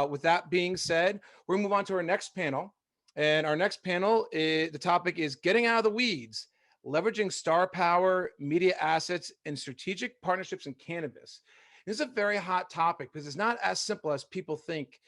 With that being said, we're gonna move on to our next panel. And our next panel is the topic is getting out of the weeds, leveraging star power, media assets, and strategic partnerships in cannabis. This is a very hot topic because it's not as simple as people think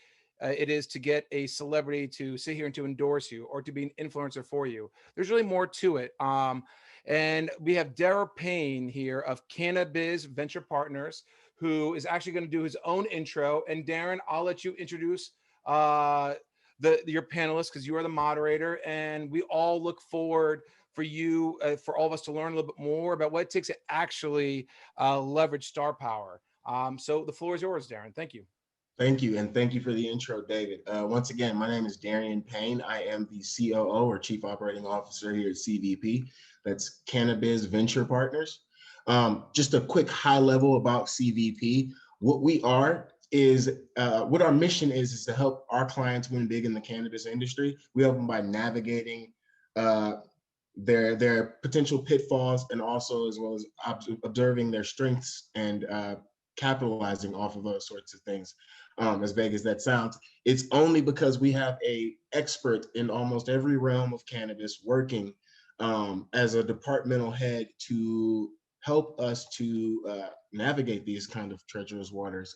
it is to get a celebrity to sit here and to endorse you or to be an influencer for you. There's really more to it. And we have Darrell Payne here of Cannabis Venture Partners, who is actually going to do his own intro. And Darren, I'll let you introduce your panelists because you are the moderator, and we all look forward for you, for all of us to learn a little bit more about what it takes to actually leverage star power. So the floor is yours, Darren. Thank you. Thank you, and thank you for the intro, David. Once again, my name is Darian Payne. I am the COO or Chief Operating Officer here at CVP. That's Cannabis Venture Partners. Just a quick high level about CVP. What we are is, what our mission is to help our clients win big in the cannabis industry. We help them by navigating their potential pitfalls and also as well as observing their strengths and capitalizing off of those sorts of things. As vague as that sounds, it's only because we have a expert in almost every realm of cannabis working as a departmental head to help us to navigate these kind of treacherous waters.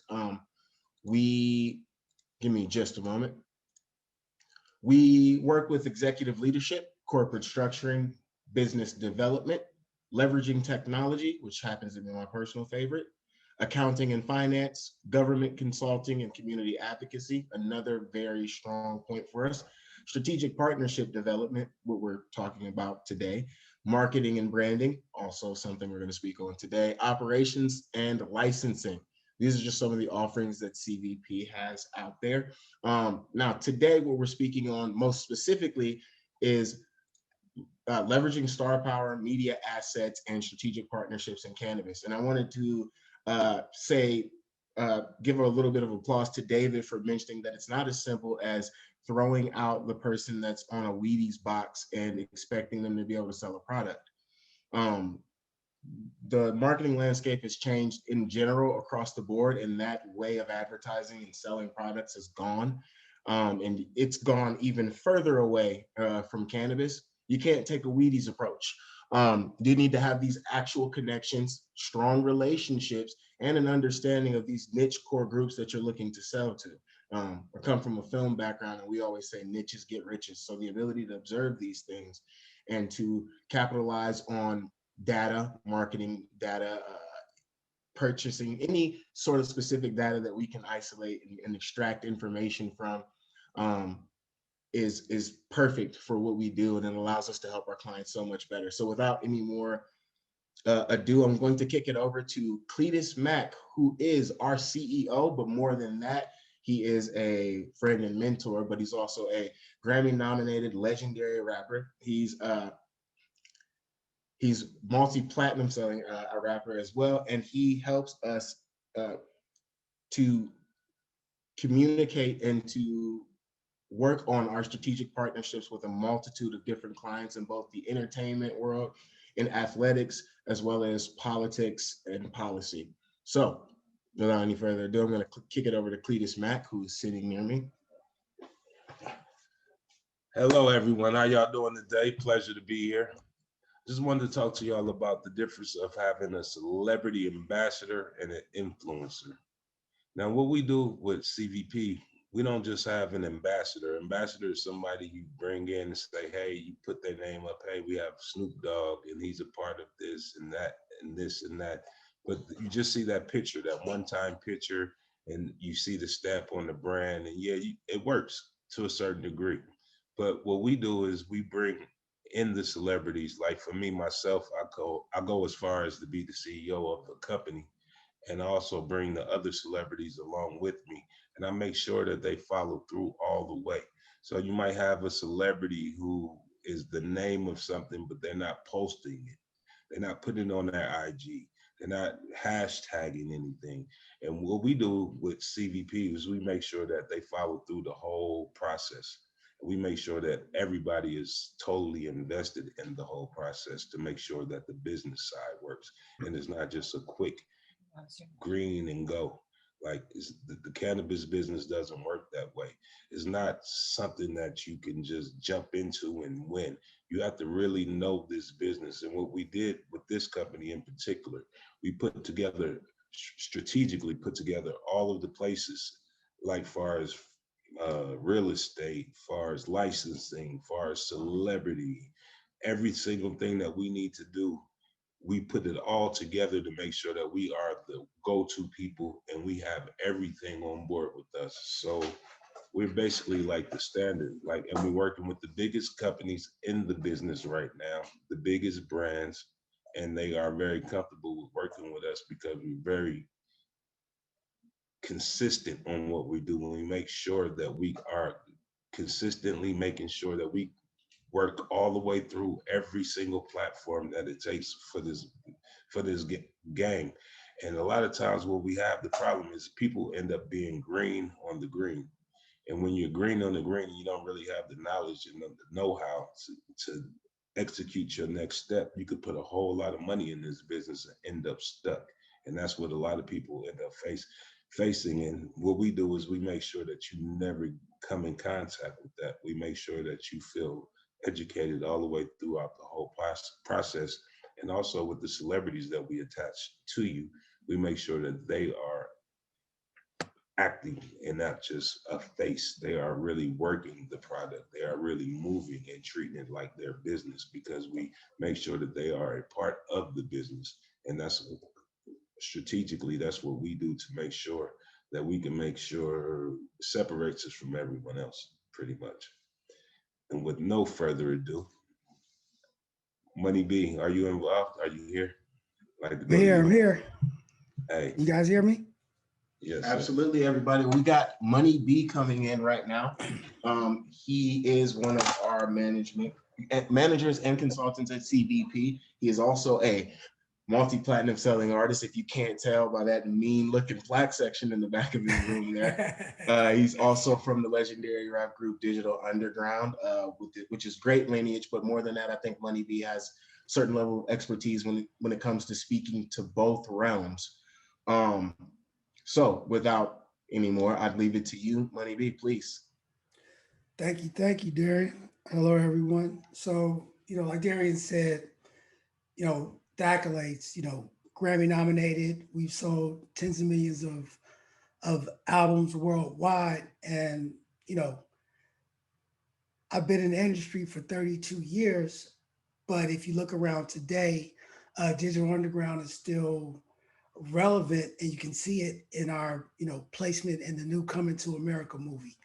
Give me just a moment. We work with executive leadership, corporate structuring, business development, leveraging technology, which happens to be my personal favorite, accounting and finance, government consulting, and community advocacy, another very strong point for us. Strategic partnership development, what we're talking about today. Marketing and branding, also something we're going to speak on today. Operations and licensing. These are just some of the offerings that CVP has out there. Now, today, what we're speaking on most specifically is leveraging star power, media assets, and strategic partnerships in cannabis. And I wanted to give a little bit of applause to David for mentioning that it's not as simple as throwing out the person that's on a Wheaties box and expecting them to be able to sell a product. The marketing landscape has changed in general across the board, and that way of advertising and selling products is gone. And it's gone even further away from cannabis. You can't take a Wheaties approach. You need to have these actual connections, strong relationships, and an understanding of these niche core groups that you're looking to sell to. I come from a film background, and we always say niches get riches. So the ability to observe these things and to capitalize on data, marketing data, purchasing, any sort of specific data that we can isolate and extract information from is perfect for what we do, and it allows us to help our clients so much better. So without any more ado, I'm going to kick it over to Cleetis Mack, who is our CEO, but more than that, he is a friend and mentor, but he's also a Grammy-nominated legendary rapper. He's multi-platinum selling a rapper as well, and he helps us to communicate and to work on our strategic partnerships with a multitude of different clients in both the entertainment world, in athletics, as well as politics and policy. So without any further ado, I'm going to kick it over to Cleetis Mack, who's sitting near me. Hello, everyone. How y'all doing today? Pleasure to be here. Just wanted to talk to y'all about the difference of having a celebrity ambassador and an influencer. Now, what we do with CVP, we don't just have an ambassador. Ambassador is somebody you bring in and say, hey, you put their name up. Hey, we have Snoop Dogg and he's a part of this and that and this and that. But you just see that picture, that one-time picture, and you see the stamp on the brand. And yeah, it works to a certain degree. But what we do is we bring in the celebrities. Like for me, myself, I go as far as to be the CEO of a company and also bring the other celebrities along with me. And I make sure that they follow through all the way. So you might have a celebrity who is the name of something, but they're not posting it. They're not putting it on their IG. They're not hashtagging anything. And what we do with CVP is we make sure that they follow through the whole process. We make sure that everybody is totally invested in the whole process to make sure that the business side works. And it's not just a quick green and go. Like the cannabis business doesn't work that way. It's not something that you can just jump into and win. You have to really know this business. And what we did with this company in particular, we put together, strategically put together all of the places, like far as real estate, far as licensing, far as celebrity, every single thing that we need to do, we put it all together to make sure that we are the go-to people and we have everything on board with us. So we're basically like the standard, like, and we're working with the biggest companies in the business right now, the biggest brands, and they are very comfortable with working with us because we're very consistent on what we do. And we make sure that we are consistently making sure that we work all the way through every single platform that it takes for this gang. And a lot of times what we have, the problem is people end up being green on the green. And when you're green on the green, you don't really have the knowledge and the know-how to execute your next step. You could put a whole lot of money in this business and end up stuck. And that's what a lot of people end up facing. And what we do is we make sure that you never come in contact with that. We make sure that you feel educated all the way throughout the whole process. And also with the celebrities that we attach to you, we make sure that they are acting and not just a face. They are really working the product. They are really moving and treating it like their business because we make sure that they are a part of the business. And that's strategically, that's what we do to make sure that we can make sure separates us from everyone else, pretty much. And with no further ado, Money B, are you involved? Are you here? I'd like to I'm go to here. you. I'm here. Hey, You guys hear me? yes, sir. Absolutely, everybody. We got Money B coming in right now. He is one of our managers and consultants at CBP. He is also a multi-platinum selling artist. If you can't tell by that mean-looking plaque section in the back of his room there. He's also from the legendary rap group Digital Underground, which is great lineage. But more than that, I think Money B has certain level of expertise when it comes to speaking to both realms. So without any more, I'd leave it to you, Money B, please. Thank you, Darian. Hello, everyone. So, like Darian said, the accolades, Grammy nominated. We've sold tens of millions of albums worldwide, and I've been in the industry for 32 years. But if you look around today, Digital Underground is still relevant, and you can see it in our placement in the new Coming to America movie,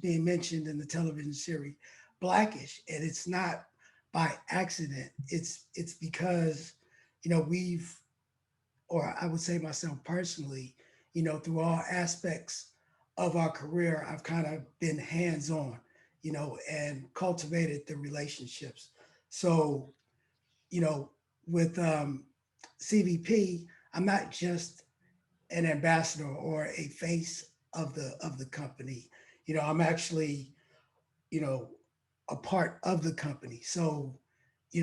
being mentioned in the television series Blackish, and it's not by accident. It's because we've, or I would say myself personally, through all aspects of our career, I've kind of been hands on, and cultivated the relationships. So with CVP, I'm not just an ambassador or a face of the company. I'm actually, you know, a part of the company. So,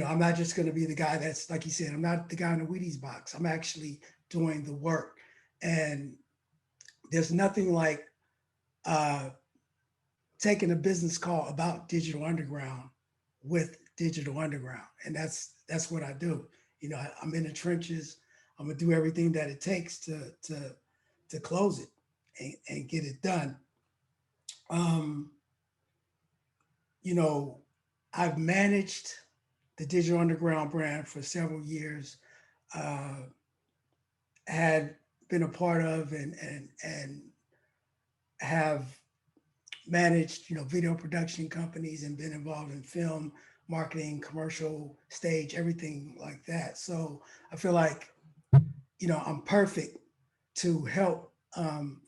I'm not just going to be the guy that's, like you said, I'm not the guy in the Wheaties box. I'm actually doing the work. And there's nothing like uh, taking a business call about Digital Underground with Digital Underground. And that's what I do. I'm in the trenches. I'm gonna do everything that it takes to close it and get it done. Um, you know, I've managed the Digital Underground brand for several years. Uh, had been a part of and have managed, video production companies and been involved in film, marketing, commercial, stage, everything like that. So I feel like, I'm perfect to help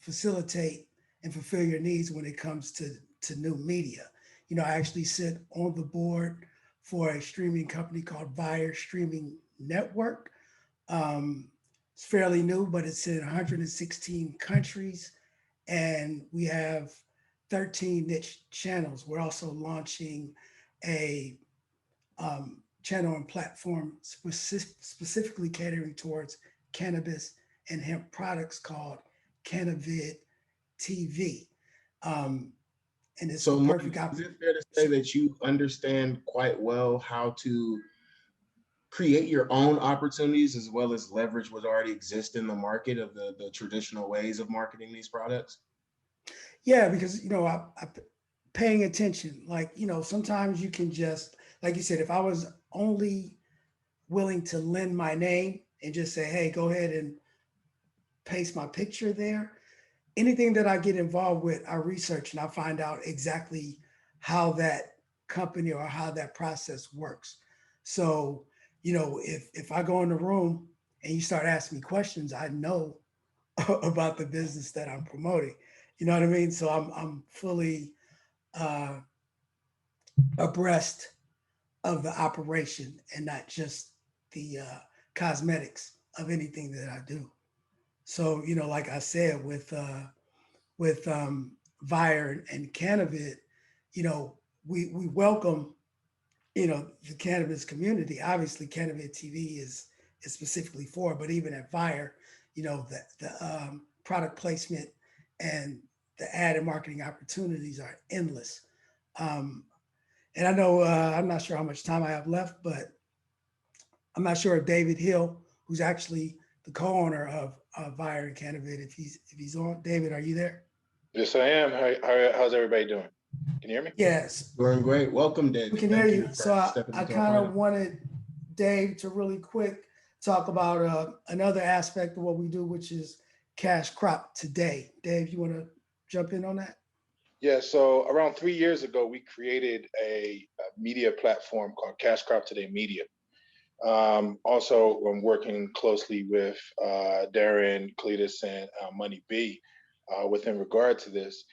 facilitate and fulfill your needs when it comes to new media. I actually sit on the board for a streaming company called Vire Streaming Network. It's fairly new, but it's in 116 countries, and we have 13 niche channels. We're also launching a channel and platform specifically catering towards cannabis and hemp products called Cannabis TV. And it's the So, Mark, perfect is it fair to say that you understand quite well how to create your own opportunities as well as leverage what already exists in the market of the traditional ways of marketing these products? Yeah, because I paying attention. Like, sometimes you can just, like you said, if I was only willing to lend my name and just say, hey, go ahead and paste my picture there, anything that I get involved with, I research and I find out exactly how that company or how that process works. So, if I go in the room and you start asking me questions, I know about the business that I'm promoting. You know what I mean? So I'm fully uh, abreast of the operation and not just the cosmetics of anything that I do. So, like I said, with Vire and Cannabis, we welcome, the cannabis community. Obviously, Cannabis TV is specifically for, but even at Vire, the product placement and the ad and marketing opportunities are endless. Um, and I know I'm not sure how much time I have left, but I'm not sure if David Hill, who's actually the co-owner of Vire and Cannabis, if he's on. David, are you there? Yes, I am. How's everybody doing? Can you hear me? Yes, Doing great. Welcome, we David. can hear Thank you. you So for I, stepping I into our kind of panel. wanted Dave to really quick talk about another aspect of what we do, which is cash crop today. Dave, you want to jump in on that? Yeah, so around 3 years ago, we created a media platform called Cash Crop Today Media. Also, I'm working closely with Darren, Cleetis, and Money B within regard to this.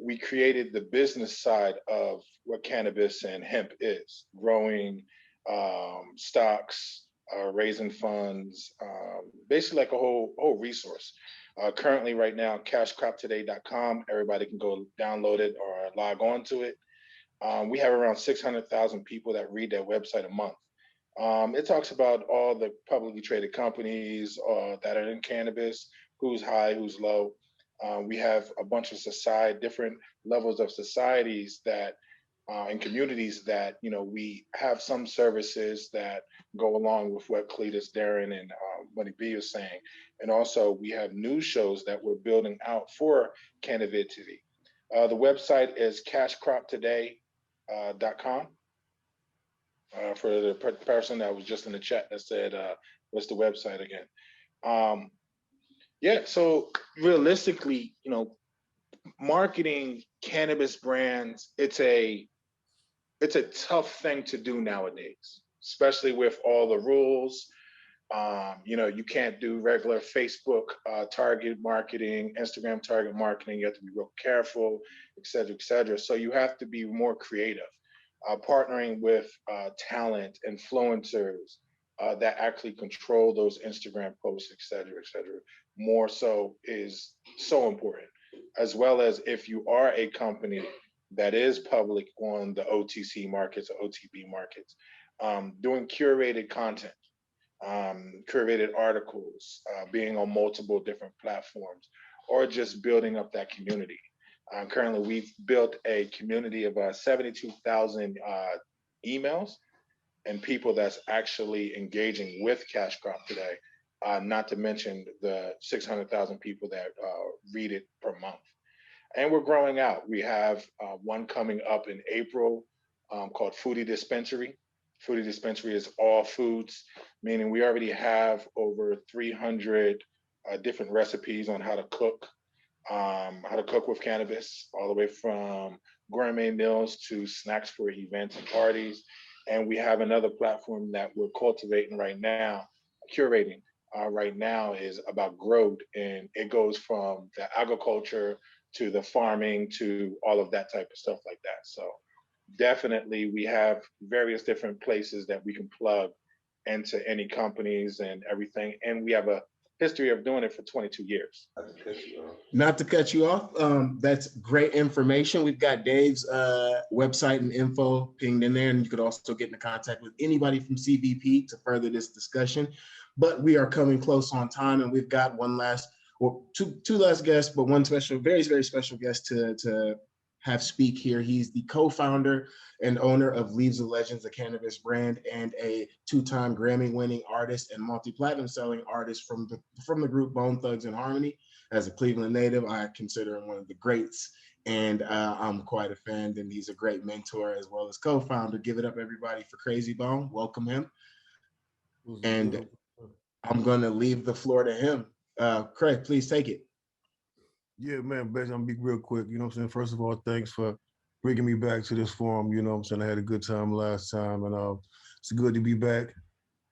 We created the business side of what cannabis and hemp is: growing stocks, raising funds, basically like a whole resource. Currently, right now, cashcroptoday.com. Everybody can go download it or log on to it. We have around 600,000 people that read that website a month. It talks about all the publicly traded companies that are in cannabis, who's high, who's low. We have a bunch of different levels of societies that and communities that we have some services that go along with what Cleetis, Darren, and Money B is saying, and also we have news shows that we're building out for Cannabis TV. The website is cashcroptoday.com. For the person that was just in the chat that said, what's the website again? Yeah, so realistically, marketing cannabis brands, it's a tough thing to do nowadays, especially with all the rules. You can't do regular Facebook target marketing, Instagram target marketing. You have to be real careful, et cetera, et cetera. So you have to be more creative, partnering with talent, influencers that actually control those Instagram posts, et cetera, more so is so important. As well as if you are a company that is public on the OTC markets or OTB markets, doing curated content, curated articles, being on multiple different platforms, or just building up that community. Currently, we've built a community of 72,000 emails and people that's actually engaging with Cash Crop today, not to mention the 600,000 people that read it per month. And we're growing out. We have one coming up in April called Foodie Dispensary. Foodie Dispensary is all foods, meaning we already have over 300 different recipes on how to cook with cannabis, all the way from gourmet meals to snacks for events and parties. And we have another platform that we're cultivating right now, curating right now, is about growth. And it goes from the agriculture to the farming to all of that type of stuff like that. So definitely we have various different places that we can plug into any companies and everything. And we have a history of doing it for 22 years. Not to cut you off, that's great information. We've got Dave's website and info pinged in there, and you could also get into contact with anybody from CBP to further this discussion. But we are coming close on time, and we've got one last well, two last guests, but one special, very, very special guest to have speak here. He's the co-founder and owner of Leaves of Legends, a cannabis brand, and a two-time Grammy-winning artist and multi-platinum selling artist from the group Bone Thugs and Harmony. As a Cleveland native, I consider him one of the greats, and I'm quite a fan, and he's a great mentor as well as co-founder. Give it up, everybody, for Krayzie Bone. Welcome him. And I'm going to leave the floor to him. Craig, please take it. Yeah, man, basically, I'm gonna be real quick. You know what I'm saying? First of all, thanks for bringing me back to this forum. You know what I'm saying? I had a good time last time, and it's good to be back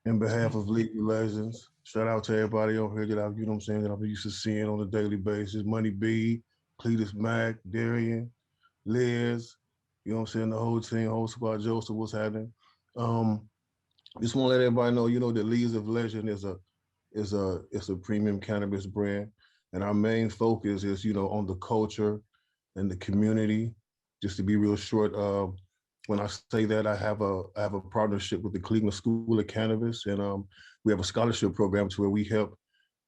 in behalf of League of Legends. Shout out to everybody on here that I've, you know what I'm saying, that I'm used to seeing on a daily basis. Money B, Cleetis, Mack, Darian, Liz, you know what I'm saying, the whole team, whole squad, Joseph, what's happening. Just want to let everybody know, you know, that Leagues of Legend is a premium cannabis brand. And our main focus is, you know, on the culture and the community. Just to be real short, when I say that, I have a partnership with the Cleveland School of Cannabis, and we have a scholarship program to where we help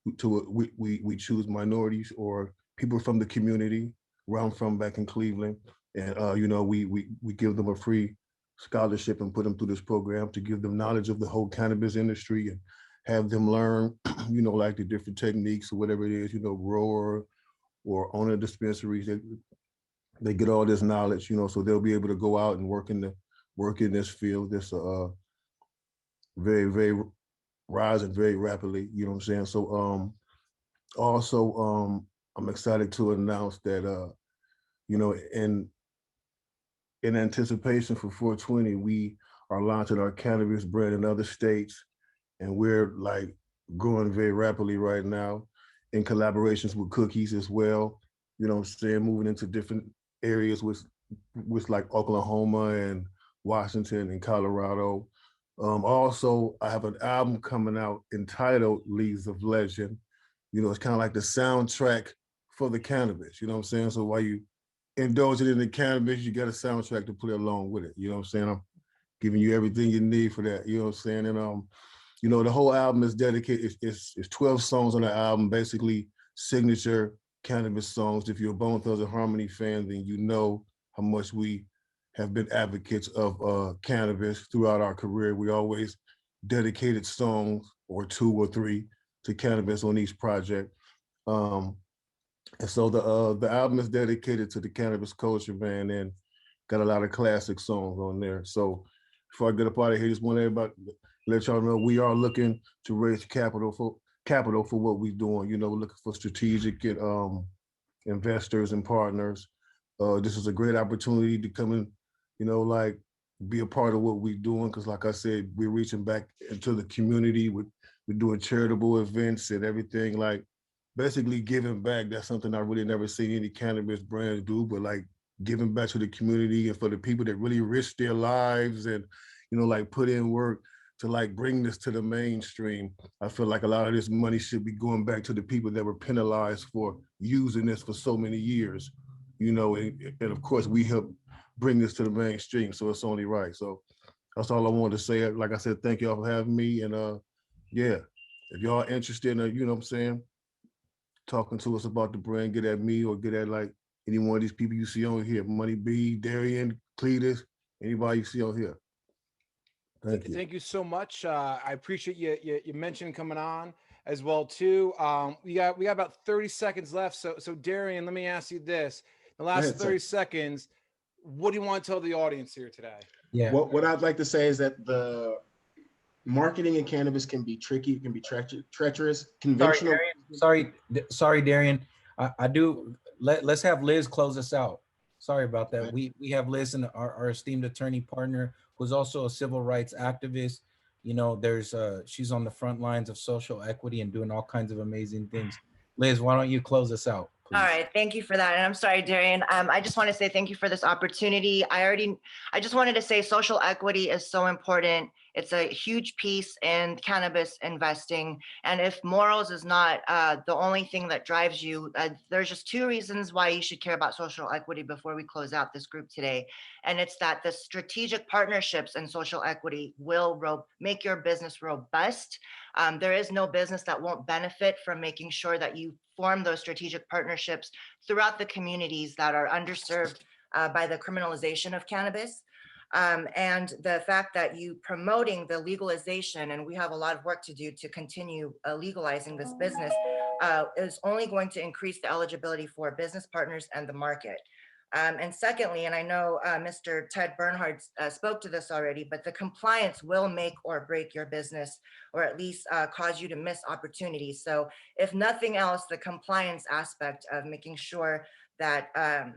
we choose minorities or people from the community where I'm from back in Cleveland, and you know, we give them a free scholarship and put them through this program to give them knowledge of the whole cannabis industry and have them learn, you know, like the different techniques or whatever it is, you know, grower or owner dispensaries. They get all this knowledge, you know, so they'll be able to go out and work in this field. This very, very rising very rapidly. You know what I'm saying? So also I'm excited to announce that you know, in anticipation for 420, we are launching our cannabis brand in other states. And we're like growing very rapidly right now in collaborations with Cookies as well. You know what I'm saying? Moving into different areas with like Oklahoma and Washington and Colorado. Also, I have an album coming out entitled Leagues of Legend. You know, it's kind of like the soundtrack for the cannabis. You know what I'm saying? So while you indulge it in the cannabis, you got a soundtrack to play along with it. You know what I'm saying? I'm giving you everything you need for that. You know what I'm saying? And you know, the whole album is dedicated, it's 12 songs on the album, basically signature cannabis songs. If you're a Bone Thugs and Harmony fan, then you know how much we have been advocates of cannabis throughout our career. We always dedicated songs or 2 or 3 to cannabis on each project. And so the album is dedicated to the cannabis culture, man, and got a lot of classic songs on there. So before I get up out of here, just want everybody let y'all know we are looking to raise capital for what we're doing. You know, we're looking for strategic and investors and partners. This is a great opportunity to come in, you know, like be a part of what we're doing. Because like I said, we're reaching back into the community. We're doing charitable events and everything, like basically giving back. That's something I really never seen any cannabis brands do, but like giving back to the community and for the people that really risk their lives and, you know, like put in work to like bring this to the mainstream. I feel like a lot of this money should be going back to the people that were penalized for using this for so many years, you know, and of course we help bring this to the mainstream, so it's only right. So that's all I wanted to say. Like I said, thank y'all for having me, and yeah, if y'all interested in, you know what I'm saying, talking to us about the brand, get at me or get at like any one of these people you see on here, Money B, Darian, Cleetis, anybody you see on here. Thank you. Thank you so much. I appreciate you mentioned coming on as well too. We got about 30 seconds left. So Darian, let me ask you this: the last 30 seconds, what do you want to tell the audience here today? Yeah. What I'd like to say is that the marketing in cannabis can be tricky. It can be treacherous. Conventional. Sorry, Darian. I do. Let's have Liz close us out. Sorry about that. Okay. We have Liz, and our esteemed attorney partner, who's also a civil rights activist. You know, she's on the front lines of social equity and doing all kinds of amazing things. Liz, why don't you close us out, please? All right, thank you for that. And I'm sorry, Darian. I just want to say thank you for this opportunity. I just wanted to say social equity is so important It's a huge piece in cannabis investing. And if morals is not the only thing that drives you, there's just two reasons why you should care about social equity before we close out this group today. And it's that the strategic partnerships and social equity will make your business robust. There is no business that won't benefit from making sure that you form those strategic partnerships throughout the communities that are underserved by the criminalization of cannabis. And the fact that you promoting the legalization, and we have a lot of work to do to continue legalizing this business, is only going to increase the eligibility for business partners and the market. And secondly, and I know Mr. Ted Bernhard spoke to this already, but the compliance will make or break your business, or at least cause you to miss opportunities. So if nothing else, the compliance aspect of making sure that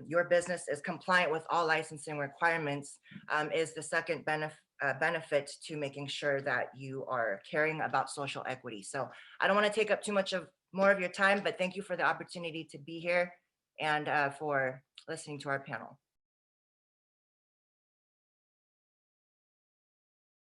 your business is compliant with all licensing requirements is the second benefit to making sure that you are caring about social equity. So I don't want to take up too much more of your time, but thank you for the opportunity to be here and for listening to our panel.